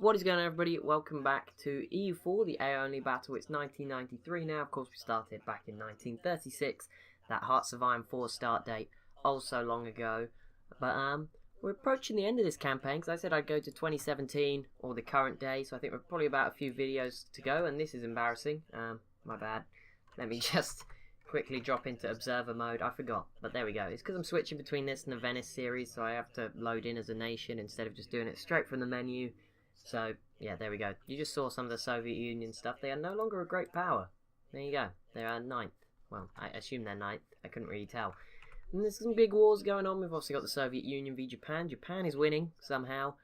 What is going on, everybody? Welcome back to EU4, the AI only battle. It's 1993 now. Of course, we started back in 1936. That Hearts of Iron 4 start date, oh so long ago. But we're approaching the end of this campaign, because I said I'd go to 2017 or the current day. So I think we're probably about a few videos to go, and this is embarrassing. My bad. Let me just quickly drop into observer mode. I forgot, but there we go. It's because I'm switching between this and the Venice series, so I have to load in as a nation instead of just doing it straight from the menu. So, yeah, there we go. You just saw some of the Soviet Union stuff. They are no longer a great power. There you go. They are 9th. Well, I assume they're 9th. I couldn't really tell. And there's some big wars going on. We've also got the Soviet Union v Japan. Japan is winning, somehow.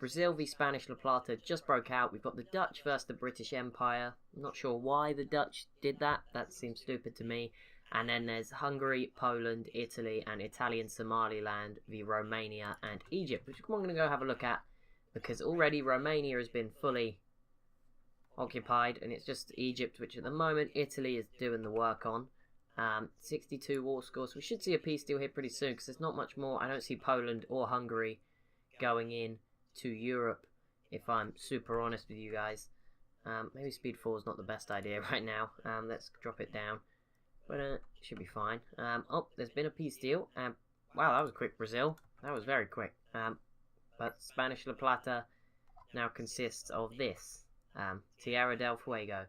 Brazil v Spanish La Plata just broke out. We've got the Dutch versus the British Empire. I'm not sure why the Dutch did that. That seems stupid to me. And then there's Hungary, Poland, Italy, and Italian Somaliland v Romania and Egypt, which I'm going to go have a look at, because already Romania has been fully occupied, and it's just Egypt, which at the moment Italy is doing the work on. 62 war scores. So we should see a peace deal here pretty soon, because there's not much more. I don't see Poland or Hungary going in to Europe, if I'm super honest with you guys. Maybe speed 4 is not the best idea right now. Let's drop it down. But it should be fine. Oh, there's been a peace deal. Wow, that was quick, Brazil. That was very quick. But Spanish La Plata now consists of this. Tierra del Fuego.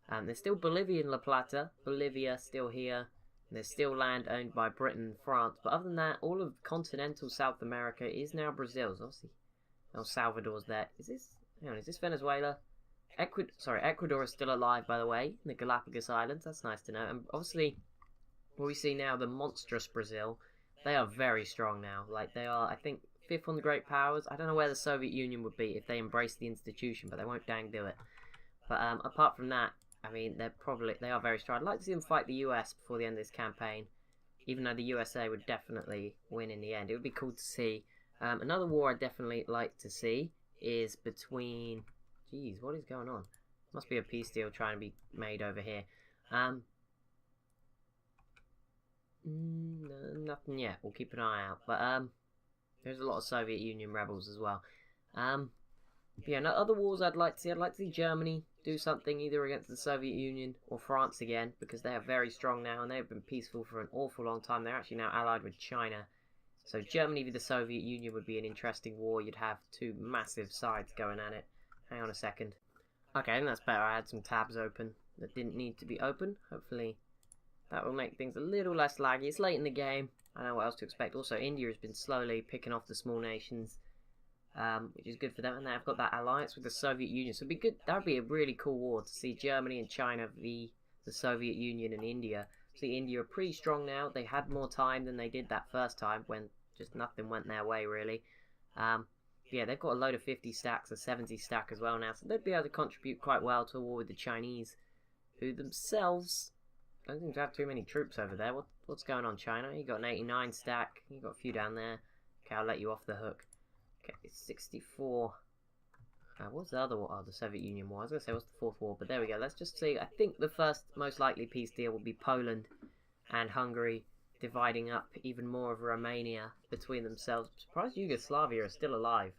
There's still Bolivian La Plata. Bolivia still here. And there's still land owned by Britain and France. But other than that, all of continental South America is now Brazil's. Obviously, El Salvador's there. Is this? Hang on, is this Venezuela? Ecuador is still alive, by the way, in the Galapagos Islands. That's nice to know. And obviously, what we see now, the monstrous Brazil, they are very strong now. Like, they are, I think, 5th on the great powers. I don't know where the Soviet Union would be if they embraced the institution, but they won't dang do it. But apart from that, I mean, they are very strong. I'd like to see them fight the US before the end of this campaign, even though the USA would definitely win in the end. It would be cool to see. Another war I'd definitely like to see is between... Jeez, what is going on? Must be a peace deal trying to be made over here. Nothing yet. We'll keep an eye out. But there's a lot of Soviet Union rebels as well. Yeah, no, other wars I'd like to see. I'd like to see Germany do something either against the Soviet Union or France again, because they are very strong now and they've been peaceful for an awful long time. They're actually now allied with China. So Germany v the Soviet Union would be an interesting war. You'd have two massive sides going at it. Hang on a second. Okay, I think that's better. I had some tabs open that didn't need to be open. Hopefully that will make things a little less laggy. It's late in the game. I don't know what else to expect. Also, India has been slowly picking off the small nations, which is good for them. And they've got that alliance with the Soviet Union. So it'd be good. That would be a really cool war to see Germany and China v the Soviet Union and India. See, India are pretty strong now. They had more time than they did that first time when just nothing went their way, really. Yeah, they've got a load of 50 stacks, a 70 stack as well now, so they'd be able to contribute quite well to a war with the Chinese, who themselves don't seem to have too many troops over there. What's going on, China? You got an 89 stack, you got a few down there. Okay, I'll let you off the hook. Okay, it's 64. What's the other war? Oh, the Soviet Union war. I was going to say, what's the 4th war? But there we go. Let's just see. I think the first most likely peace deal will be Poland and Hungary dividing up even more of Romania between themselves. I'm surprised Yugoslavia are still alive.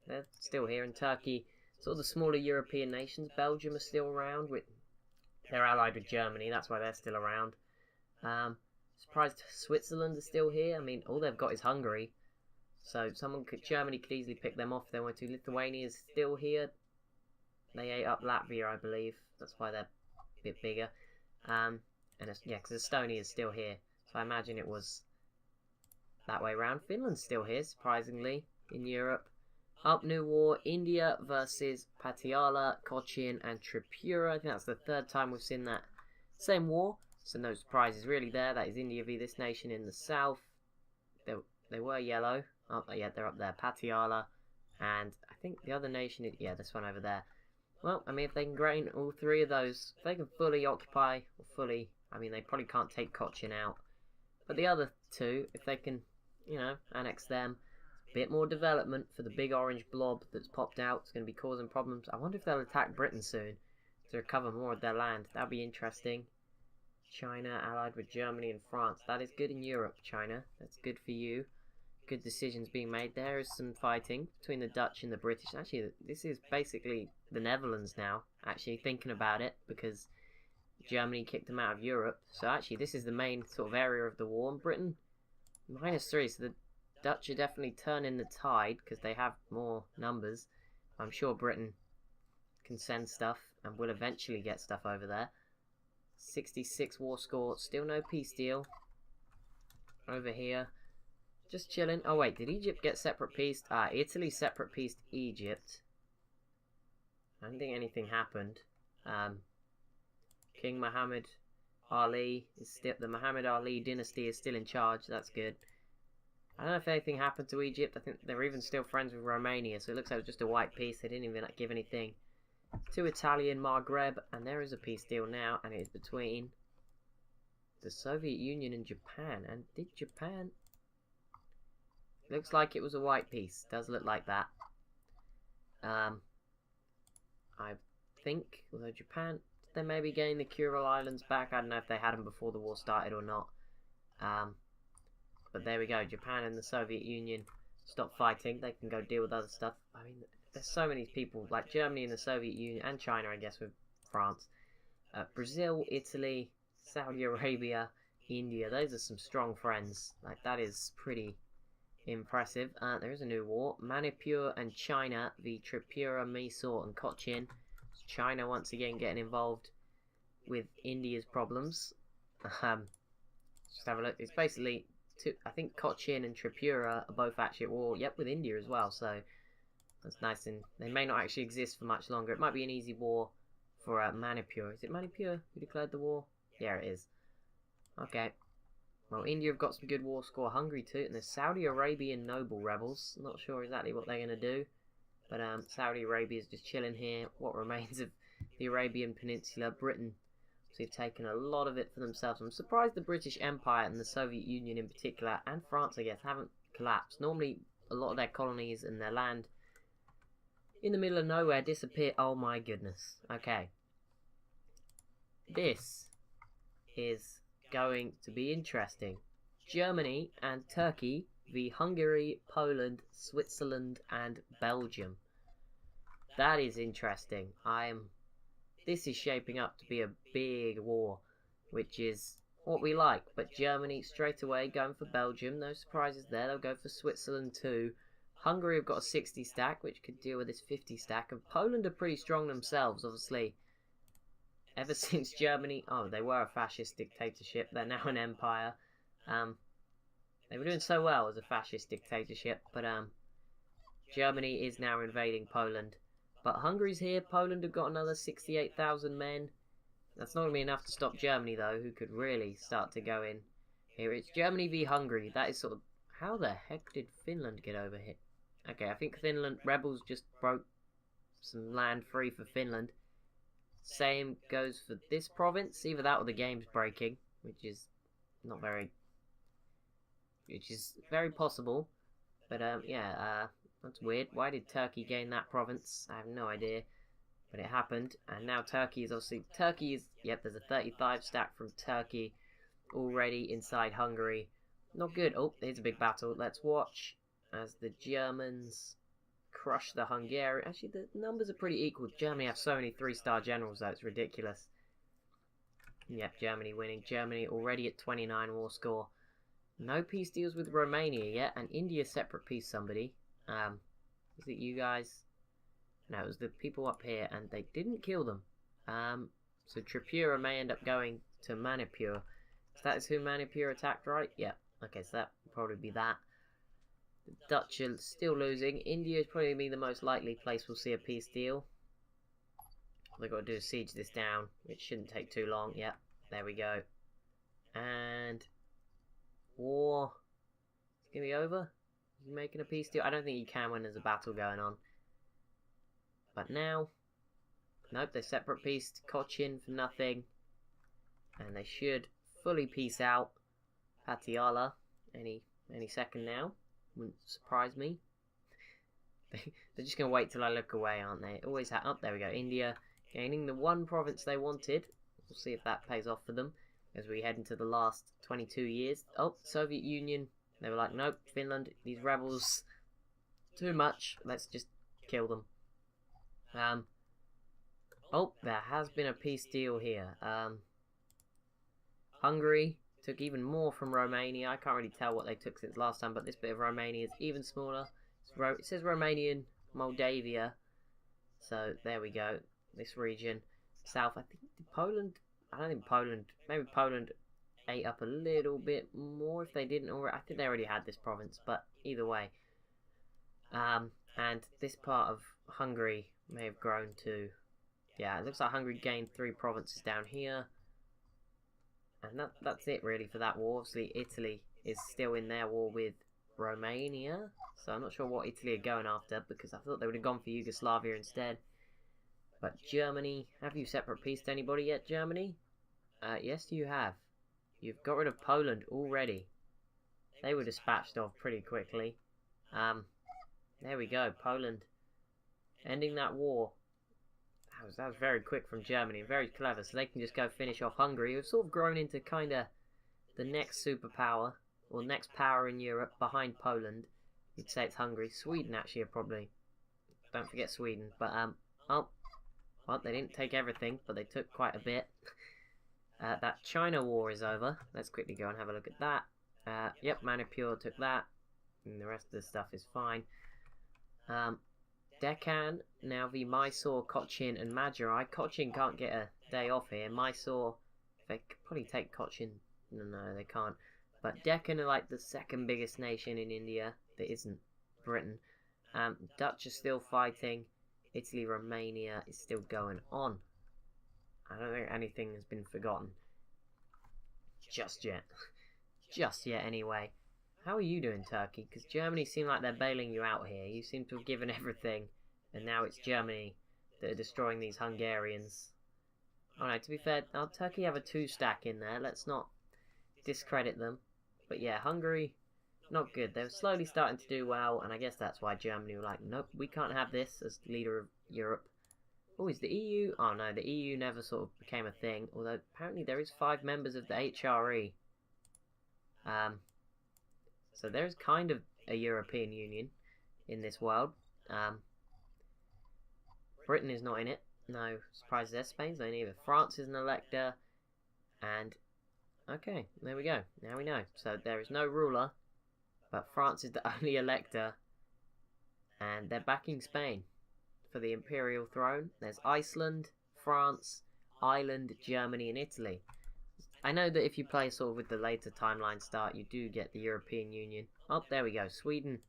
They're still here in Turkey. Sort of the smaller European nations. Belgium are still around. They're allied with Germany. That's why they're still around. Surprised Switzerland are still here. I mean, all they've got is Hungary. So Germany could easily pick them off if they wanted to. Lithuania is still here. They ate up Latvia, I believe. That's why they're a bit bigger. Yeah, because Estonia is still here. So I imagine it was that way around. Finland's still here, surprisingly, in Europe. Up new war, India versus Patiala, Cochin, and Tripura. I think that's the 3rd time we've seen that same war. So no surprises really there. That is India v this nation in the south. They were yellow. Oh, yeah, they're up there. Patiala. And I think the other nation is... Yeah, this one over there. Well, I mean, if they can gain all 3 of those, if they can fully occupy, or fully... I mean, they probably can't take Cochin out. But the other 2, if they can, you know, annex them, a bit more development for the big orange blob that's popped out. It's going to be causing problems. I wonder if they'll attack Britain soon to recover more of their land. That'll be interesting. China allied with Germany and France. That is good in Europe, China. That's good for you. good decisions being made. There is some fighting between the Dutch and the British. Actually, this is basically the Netherlands now, actually, thinking about it, because Germany kicked them out of Europe. So actually, this is the main sort of area of the war. And Britain, -3, so the Dutch are definitely turning the tide, because they have more numbers. I'm sure Britain can send stuff, and will eventually get stuff over there. 66 war score, still no peace deal. Over here, just chilling. Oh wait, did Egypt get separate peace? Italy separate peaced Egypt. I don't think anything happened. King Muhammad Ali is still, the Muhammad Ali dynasty is still in charge. That's good. I don't know if anything happened to Egypt. I think they're even still friends with Romania, so it looks like it was just a white peace. They didn't even give anything to Italian Maghreb, and there is a peace deal now, and it is between the Soviet Union and Japan. And did Japan? Looks like it was a white peace. Does look like that. I think, although Japan, they may be getting the Kuril Islands back. I don't know if they had them before the war started or not. But there we go. Japan and the Soviet Union stop fighting. They can go deal with other stuff. I mean, there's so many people, like Germany and the Soviet Union, and China, I guess, with France. Brazil, Italy, Saudi Arabia, India. Those are some strong friends. Like, that is pretty impressive. There is a new war. Manipur and China v Tripura, Mysore and Cochin. China once again getting involved with India's problems. Just have a look. It's basically I think Cochin and Tripura are both actually at war. Yep, with India as well. So that's nice, and they may not actually exist for much longer. It might be an easy war for Manipur. Is it Manipur who declared the war? Yeah, it is. Okay. Well, India have got some good war score. Hungary too, and there's Saudi Arabian noble rebels. Not sure exactly what they're going to do, but Saudi Arabia is just chilling here. What remains of the Arabian Peninsula. Britain, so they've taken a lot of it for themselves. I'm surprised the British Empire and the Soviet Union in particular, and France, I guess, haven't collapsed. Normally, a lot of their colonies and their land in the middle of nowhere disappear. Oh my goodness. Okay. This is going to be interesting. Germany and Turkey v Hungary, Poland, Switzerland and Belgium. That is interesting. This is shaping up to be a big war, which is what we like. But Germany straight away going for Belgium. No surprises there. They'll go for Switzerland too. Hungary have got a 60 stack, which could deal with this 50 stack. And Poland are pretty strong themselves, obviously. Ever since Germany... Oh, they were a fascist dictatorship. They're now an empire. They were doing so well as a fascist dictatorship. But Germany is now invading Poland. But Hungary's here. Poland have got another 68,000 men. That's not going to be enough to stop Germany, though, who could really start to go in. Here, it's Germany v Hungary. That is sort of... How the heck did Finland get over here? Okay, I think Finland... Rebels just broke some land free for Finland. Same goes for this province. Either that or the game's breaking, which is not very... Which is very possible. But, yeah, that's weird. Why did Turkey gain that province? I have no idea. But it happened. And now Turkey is obviously... Turkey is... Yep, there's a 35 stack from Turkey already inside Hungary. Not good. Oh, here's a big battle. Let's watch as the Germans crush the Hungarians. Actually, the numbers are pretty equal. Germany have so many 3-star generals, though. It's ridiculous. Yep, Germany winning. Germany already at 29 war score. No peace deals with Romania yet. And India separate peace somebody. Is it you guys? No, it was the people up here. And they didn't kill them. So Tripura may end up going to Manipur. So that is who Manipur attacked, right? Yeah. Okay, so that would probably be that. The Dutch are still losing. India is probably be the most likely place we'll see a peace deal. All they've got to do is siege this down, which shouldn't take too long. Yep, there we go. And war is going to be over. Is he making a peace deal? I don't think you can when there's a battle going on. But now, nope, they're separate peace. Cochin for nothing. And they should fully peace out. Patiala any second now. Wouldn't surprise me. They're just going to wait till I look away, aren't they? Always oh, there we go. India gaining the one province they wanted. We'll see if that pays off for them as we head into the last 22 years. Oh, Soviet Union They were like, nope, Finland, these rebels, too much. Let's just kill them. Oh, there has been a peace deal here. Hungary took even more from Romania. I can't really tell what they took since last time, but this bit of Romania is even smaller. It says Romanian Moldavia. So, there we go. This region. South, I think Poland... I don't think Poland... Maybe Poland ate up a little bit more if they didn't already. I think they already had this province, but either way. And this part of Hungary may have grown to... Yeah, it looks like Hungary gained 3 provinces down here. And that's it really for that war. Obviously, Italy is still in their war with Romania. So I'm not sure what Italy are going after, because I thought they would have gone for Yugoslavia instead. But Germany, have you separate peaced anybody yet, Germany? Yes, you have. You've got rid of Poland already. They were dispatched off pretty quickly. There we go, Poland. Ending that war. That was very quick from Germany, very clever, so they can just go finish off Hungary, who've sort of grown into kind of the next superpower, or next power in Europe, behind Poland. You'd say it's Hungary. Sweden, actually, are probably... Don't forget Sweden, but, well, they didn't take everything, but they took quite a bit. That China war is over. Let's quickly go and have a look at that. Yep, Manipur took that, and the rest of the stuff is fine. Deccan, now the Mysore, Cochin and Madurai. Cochin can't get a day off here. Mysore, they could probably take Cochin. No, they can't. But Deccan are like the second biggest nation in India that isn't Britain. Dutch are still fighting. Italy, Romania is still going on. I don't think anything has been forgotten. Just yet. Just yet, anyway. How are you doing, Turkey? Because Germany seem like they're bailing you out here. You seem to have given everything, and now it's Germany that are destroying these Hungarians. Oh no, to be fair, Turkey have a 2-stack in there. Let's not discredit them. But yeah, Hungary, not good. They were slowly starting to do well, and I guess that's why Germany were like, nope, we can't have this as leader of Europe. Oh, is the EU? Oh no, the EU never sort of became a thing, although apparently there is 5 members of the HRE. So there's kind of a European Union in this world. Britain is not in it. No surprise there. Spain's not in either. France is an elector. And, okay, there we go. Now we know. So there is no ruler, but France is the only elector. And they're backing Spain for the imperial throne. There's Iceland, France, Ireland, Germany and Italy. I know that if you play sort of with the later timeline start, you do get the European Union. Oh, there we go. Sweden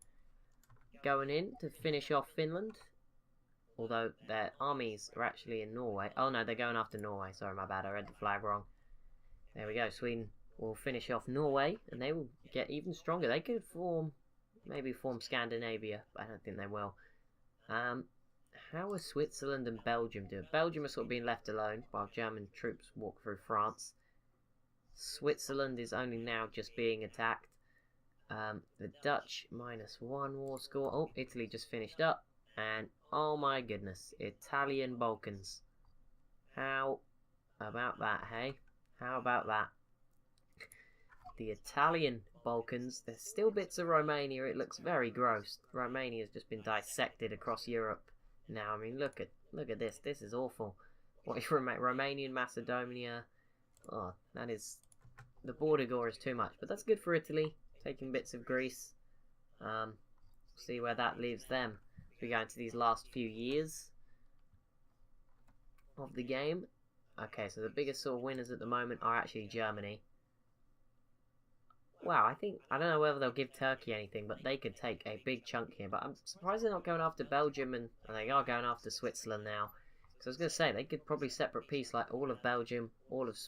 going in to finish off Finland. Although their armies are actually in Norway. Oh no, they're going after Norway. Sorry, my bad. I read the flag wrong. There we go. Sweden will finish off Norway, and they will get even stronger. They could maybe form Scandinavia, but I don't think they will. How are Switzerland and Belgium doing? Belgium are sort of being left alone while German troops walk through France. Switzerland is only now just being attacked. The Dutch -1 war score. Oh, Italy just finished up. And, oh my goodness, Italian Balkans. How about that, hey? How about that? The Italian Balkans, there's still bits of Romania. It looks very gross. Romania has just been dissected across Europe now. I mean, look at this. This is awful. What is Romanian Macedonia? Oh, that is... The border gore is too much. But that's good for Italy. Taking bits of Greece. See where that leaves them. We go into these last few years of the game. Okay, so the biggest sort of winners at the moment are actually Germany. Wow, I don't know whether they'll give Turkey anything, but they could take a big chunk here. But I'm surprised they're not going after Belgium, and they are going after Switzerland now. Because I was going to say, they could probably separate peace like all of Belgium,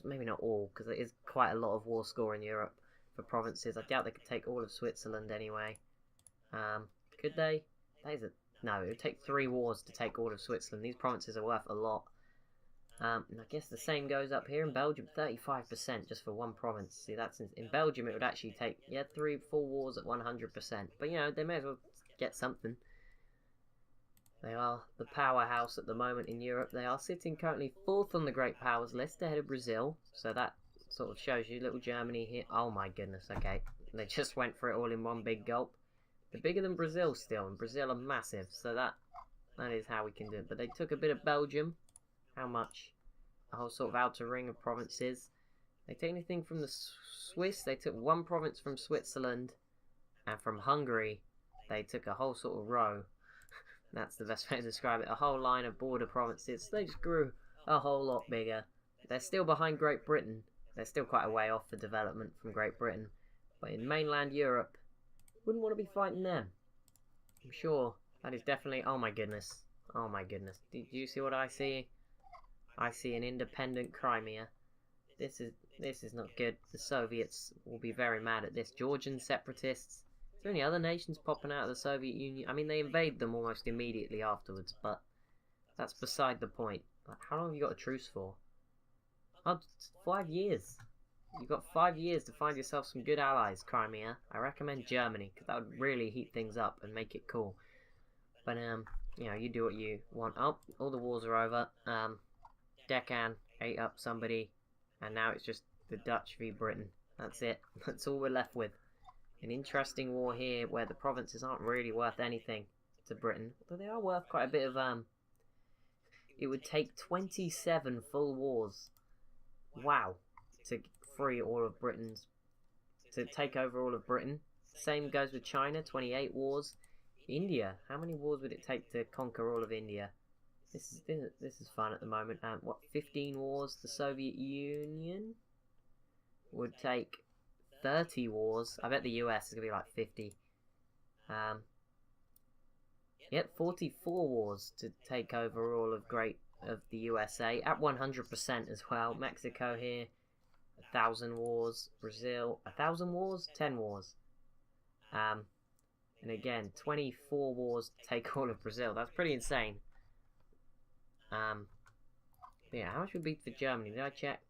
maybe not all, because there is quite a lot of war score in Europe for provinces. I doubt they could take all of Switzerland anyway. Could they? No, it would take 3 wars to take all of Switzerland. These provinces are worth a lot. And I guess the same goes up here in Belgium. 35% just for one province. See, that's in Belgium it would actually take, 3 full wars at 100%. But, you know, they may as well get something. They are the powerhouse at the moment in Europe. They are sitting currently 4th on the Great Powers list ahead of Brazil. So that sort of shows you little Germany here. Oh my goodness, okay. They just went for it all in one big gulp. They're bigger than Brazil still, and Brazil are massive, so that is how we can do it. But they took a bit of Belgium. How much? A whole sort of outer ring of provinces. They take anything from the Swiss. They took one province from Switzerland, and from Hungary, they took a whole sort of row. That's the best way to describe it. A whole line of border provinces. They just grew a whole lot bigger. They're still behind Great Britain. They're still quite a way off for development from Great Britain. But in mainland Europe, wouldn't want to be fighting them. I'm sure that is definitely... Oh my goodness. Oh my goodness. Do you see what I see? I see an independent Crimea. This is not good. The Soviets will be very mad at this. Georgian separatists. Is there any other nations popping out of the Soviet Union? I mean, they invade them almost immediately afterwards, but that's beside the point. Like, how long have you got a truce for? Oh, 5 years. You've got 5 years to find yourself some good allies, Crimea. I recommend Germany, because that would really heat things up and make it cool. But, you know, you do what you want. Oh, all the wars are over. Deccan ate up somebody, and now it's just the Dutch v Britain. That's it. That's all we're left with. An interesting war here, where the provinces aren't really worth anything to Britain. Although they are worth quite a bit of, It would take 27 full wars. Wow. To free all of Britain's... To take over all of Britain. Same goes with China, 28 wars. India, how many wars would it take to conquer all of India? This is fun at the moment. What, 15 wars? The Soviet Union would take 30 wars. I bet the US is going to be like 50. Yep, 44 wars to take over all of the USA at 100% as well. Mexico here, 1,000 wars. Brazil, 1,000 wars, 10 wars. And again, 24 wars to take all of Brazil. That's pretty insane. Yeah, how much would be for Germany? Did I check?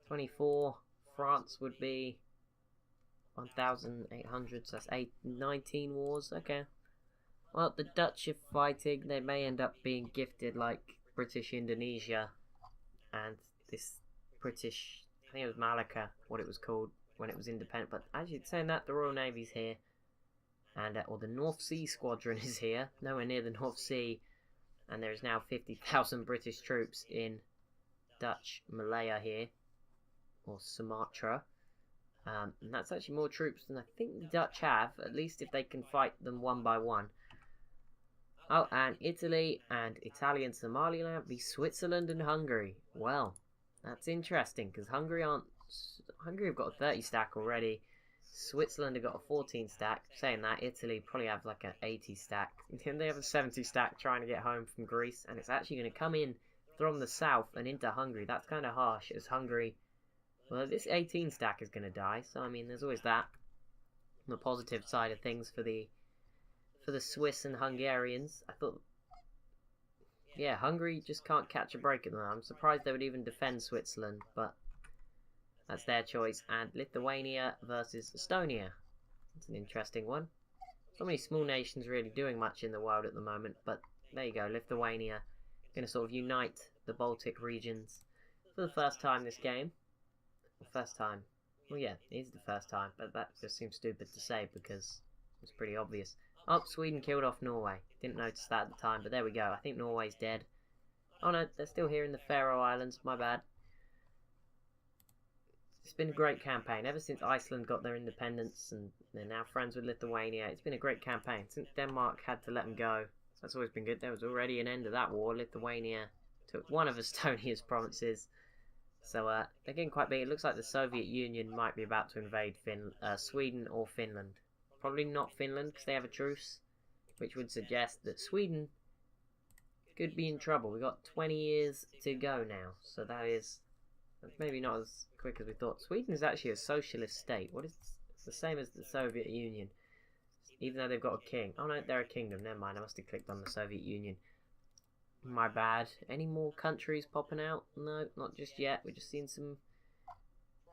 24. France would be 1,800, so that's 19 wars. Okay. Well, the Dutch are fighting. They may end up being gifted like British Indonesia and this British, I think it was Malacca, what it was called when it was independent. But actually, saying that, the Royal Navy's here. And, or the North Sea Squadron is here, nowhere near the North Sea. And there is now 50,000 British troops in Dutch Malaya here, or Sumatra. And that's actually more troops than I think the Dutch have, at least if they can fight them one by one. Oh, and Italy and Italian Somaliland v Switzerland and Hungary. Well, that's interesting, because Hungary have got a 30 stack already. Switzerland have got a 14 stack. Saying that, Italy probably have like an 80 stack. They have a 70 stack trying to get home from Greece, and it's actually going to come in from the south and into Hungary. That's kind of harsh, as Hungary... Well, this 18 stack is going to die, so I mean, there's always that. On the positive side of things for the Swiss and Hungarians, I thought... Yeah, Hungary just can't catch a break at them. I'm surprised they would even defend Switzerland, but... That's their choice. And Lithuania versus Estonia. That's an interesting one. Not many small nations really doing much in the world at the moment, but there you go. Lithuania going to sort of unite the Baltic regions for the first time this game. The first time. Well, yeah, it is the first time, but that just seems stupid to say because it's pretty obvious. Oh, Sweden killed off Norway. Didn't notice that at the time, but there we go. I think Norway's dead. Oh no, they're still here in the Faroe Islands. My bad. It's been a great campaign. Ever since Iceland got their independence and they're now friends with Lithuania, it's been a great campaign. Since Denmark had to let them go, so that's always been good. There was already an end of that war. Lithuania took one of Estonia's provinces. So they're getting quite big. It looks like the Soviet Union might be about to invade Sweden or Finland. Probably not Finland because they have a truce, which would suggest that Sweden could be in trouble. We've got 20 years to go now, so that's maybe not as quick as we thought. Sweden is actually a socialist state. It's the same as the Soviet Union, even though they've got a king. Oh no, they're a kingdom. Never mind. I must have clicked on the Soviet Union. My bad. Any more countries popping out? No, not just yet. We're just seeing some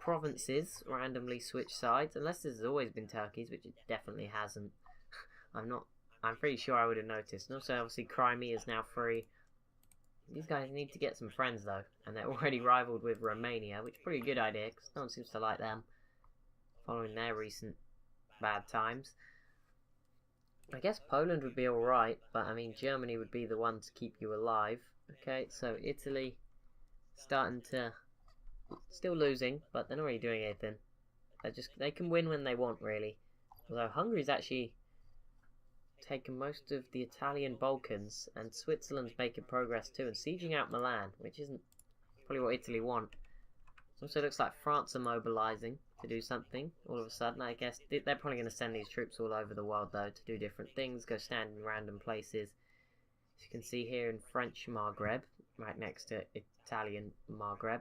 provinces randomly switch sides, unless there's always been Turkeys, which it definitely hasn't. I'm pretty sure I would have noticed. And also, obviously, Crimea is now free. These guys need to get some friends, though. And they're already rivaled with Romania, which is a pretty good idea, because no one seems to like them. following their recent bad times. I guess Poland would be alright, but I mean Germany would be the one to keep you alive. Okay, so Italy starting to... still losing, but they're not really doing anything. They can win when they want, really. Although Hungary's actually taken most of the Italian Balkans, and Switzerland's making progress too, and sieging out Milan, which isn't probably what Italy want. Also looks like France are mobilising to do something all of a sudden. I guess they're probably going to send these troops all over the world though to do different things, go stand in random places. As you can see here in French Maghreb, right next to Italian Maghreb.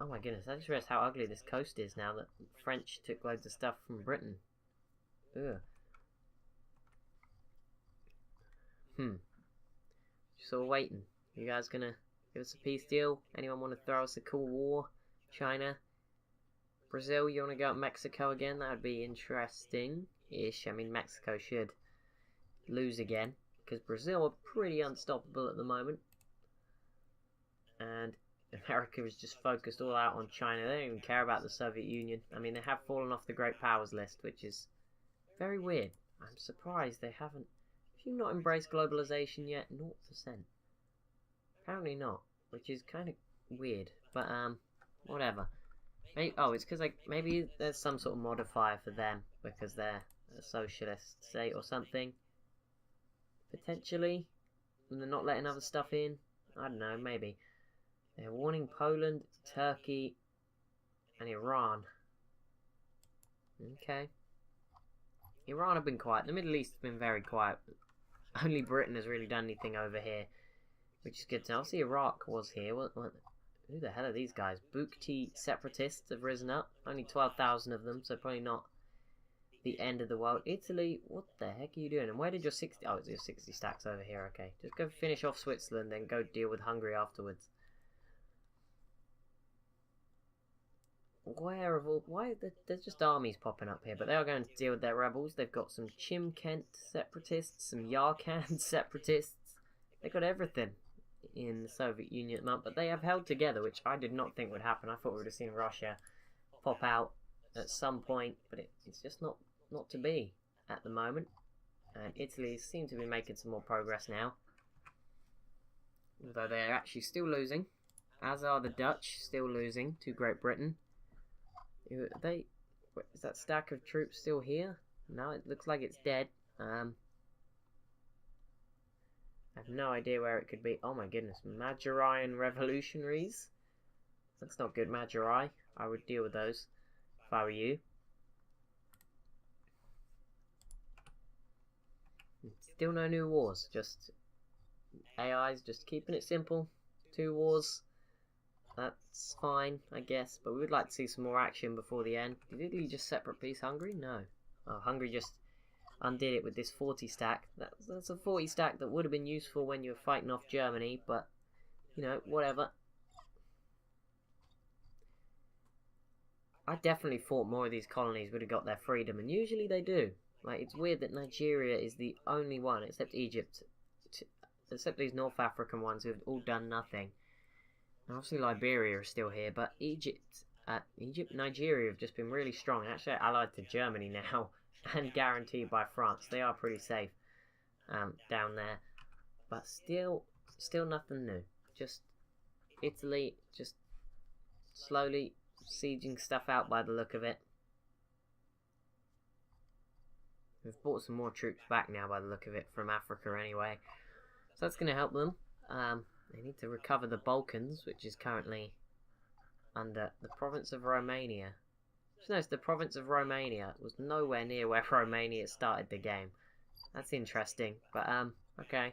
Oh my goodness, I just realised how ugly this coast is now that French took loads of stuff from Britain. Ugh. Just all waiting. You guys gonna give us a peace deal? Anyone want to throw us a cool war? China? Brazil, you want to go up Mexico again? That would be interesting-ish. I mean, Mexico should lose again, because Brazil are pretty unstoppable at the moment. And America is just focused all out on China. They don't even care about the Soviet Union. I mean, they have fallen off the Great Powers list, which is very weird. I'm surprised they haven't... Have you not embraced globalization yet? 0%. Apparently not, which is kind of weird. But, whatever. Maybe, oh, it's because, like, maybe there's some sort of modifier for them, because they're a socialist state or something. Potentially. And they're not letting other stuff in. I don't know, maybe. They're warning Poland, Turkey, and Iran. Okay. Iran have been quiet. The Middle East has been very quiet. Only Britain has really done anything over here, which is good to know. Obviously Iraq was here. What, who the hell are these guys? Bukti separatists have risen up. Only 12,000 of them, so probably not the end of the world. Italy, what the heck are you doing? And where did your 60... Oh, it's your 60 stacks over here, okay. Just go finish off Switzerland, then go deal with Hungary afterwards. Where of all... Why? There's just armies popping up here, but they are going to deal with their rebels. They've got some Chimkent separatists, some Yarkand separatists. They've got everything in the Soviet Union at the moment, but they have held together, which I did not think would happen. I thought we would have seen Russia pop out at some point, but it's just not to be at the moment. And Italy seems to be making some more progress now, although they're actually still losing, as are the Dutch, still losing to Great Britain. Is that stack of troops still here? No, it looks like it's dead. I have no idea where it could be. Oh my goodness, Magyarian revolutionaries? That's not good, Magyari. I would deal with those if I were you. Still no new wars, just AIs, just keeping it simple. 2 wars. That's fine, I guess, but we would like to see some more action before the end. Did Italy just separate peace Hungary? No. Oh, Hungary just undid it with this 40 stack. That's a 40 stack that would have been useful when you were fighting off Germany, but, you know, whatever. I definitely thought more of these colonies would have got their freedom, and usually they do. Like, it's weird that Nigeria is the only one, except Egypt, except these North African ones who have all done nothing. Obviously Liberia is still here, but Nigeria have just been really strong, and actually allied to Germany now, and guaranteed by France. They are pretty safe down there, but still nothing new. Just Italy, just slowly sieging stuff out by the look of it. We've brought some more troops back now by the look of it from Africa anyway, so that's going to help them. They need to recover the Balkans, which is currently under the province of Romania. Just notice the province of Romania was nowhere near where Romania started the game. That's interesting, but okay.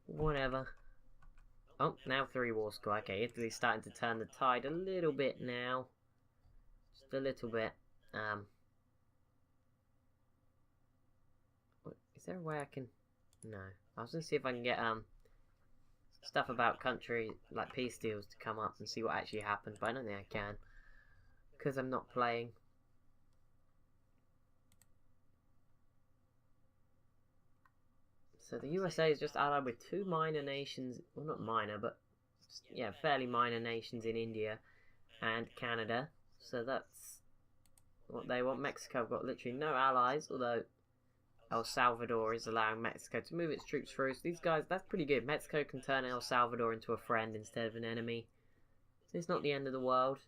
Whatever. Oh, now 3 war score. Okay, Italy's starting to turn the tide a little bit now. Just a little bit. Is there a way I can... No. I was going to see if I can get stuff about country, like peace deals, to come up and see what actually happened, but I don't think I can, because I'm not playing. So the USA is just allied with 2 minor nations, well not minor, but yeah, fairly minor nations in India and Canada. So that's what they want. Mexico have got literally no allies, although El Salvador is allowing Mexico to move its troops through. So these guys, that's pretty good. Mexico can turn El Salvador into a friend instead of an enemy. So it's not the end of the world.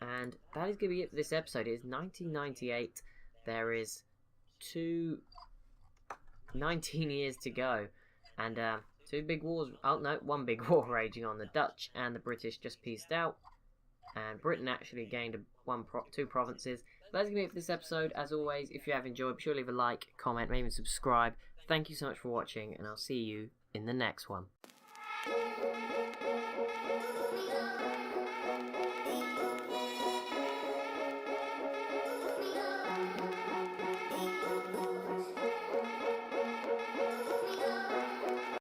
And that is going to be it for this episode. It is 1998. There is 19 years to go. And two big wars. Oh no, one big war raging on. The Dutch and the British just peaced out. And Britain actually gained two provinces. That's going to be it for this episode. As always, if you have enjoyed, be sure to leave a like, comment, maybe even subscribe. Thank you so much for watching, and I'll see you in the next one.